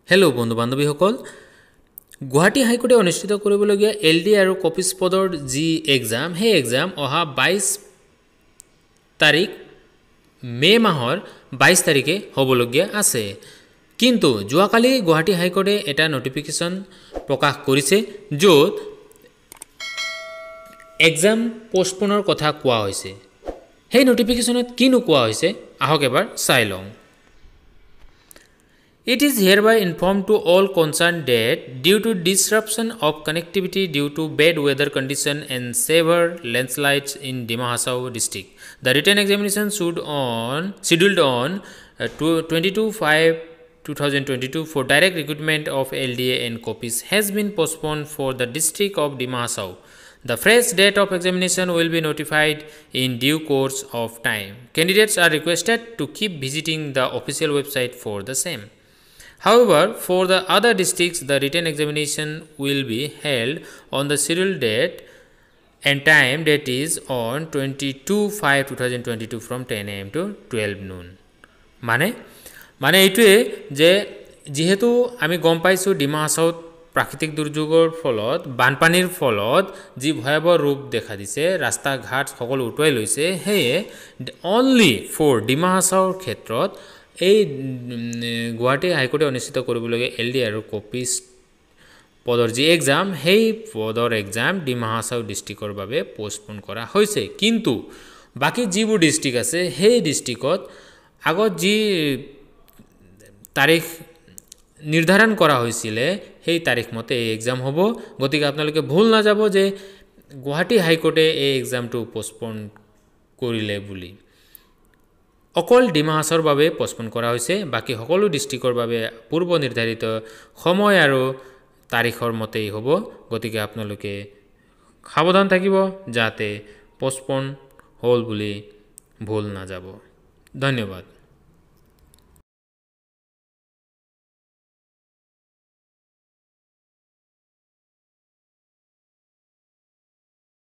Hello बंधु बान्धवीসকল गुवाहाटी हाईकोर्टे अनुष्ठित কৰিবলগীয়া এলডি আৰু কপিছ পদৰ যি এক্সাম হে এক্সাম অহা 22 তাৰিখ মে মাহৰ 22 তাৰিখে হ'বলগীয়া আছে কিন্তু যোৱাকালি গুৱাহাটী হাইকোৰ্টে এটা নটিফিকেশন প্ৰকাশ কৰিছে য'ত এক্সাম পোষ্টপনৰ কথা কোৱা হৈছে সেই নটিফিকেশনত কিনো কোৱা হৈছে আহক এবাৰ চাই লওঁ It is hereby informed to all concerned that due to disruption of connectivity due to bad weather condition and severe landslides in Dima Hasao district, the written examination scheduled on 22/5/2022 for direct recruitment of LDA and copies has been postponed for the district of Dima Hasao. The fresh date of examination will be notified in due course of time. Candidates are requested to keep visiting the official website for the same. However, for the other districts, the written examination will be held on the scheduled date and time, that is on 22/5/2022 from 10 AM to 12 noon. মানে এইটোৱে যে যেহেতু আমি গম পাইছো ডিমা হাছাওত প্ৰাকৃতিক দুৰ্যোগৰ ফলত বানপানীৰ ফলত যি ভয়াবহ ৰূপ দেখা দিছে ৰাস্তা ঘাট সকলো উটুৱাই লৈছে হেয়ে অনলি ফৰ ডিমা হাছাওৰ ক্ষেত্ৰত এই গুৱাহাটী হাইকোৰ্টে অনুষ্ঠিত কৰিবলগীয়া এলডি আৰু কপিছ পদৰ যি এক্সাম সেই পদৰ এক্সাম ডিমা হাছাও ডিস্ট্ৰিক্টৰ বাবে পোষ্টপন কৰা হৈছে কিন্তু বাকি যিবোৰ ডিস্ট্ৰিক্ট আছে সেই ডিস্ট্ৰিক্টত আগত যি তাৰিখ নিৰ্ধাৰণ কৰা হৈছিল সেই তাৰিখ মতে এই এক্সাম হ'ব গতিকে আপোনালোকে ভুল না যাব যে গুৱাহাটী হাইকোৰ্টে এই এক্সামটো পোষ্টপন কৰিলে বুলি অকল ডিমা হাছাওৰ বাবে পোষ্টপন কৰা হৈছে বাকি সকলো ডিস্ট্ৰিক্টৰ বাবে পূৰ্ব নিৰ্ধাৰিত সময় আৰু তাৰিখৰ মতেই হ'ব গতিকে আপোনালোকে সাৱধান থাকিব যাতে পোষ্টপন হ'ল বুলি ভুল না যাব ধন্যবাদ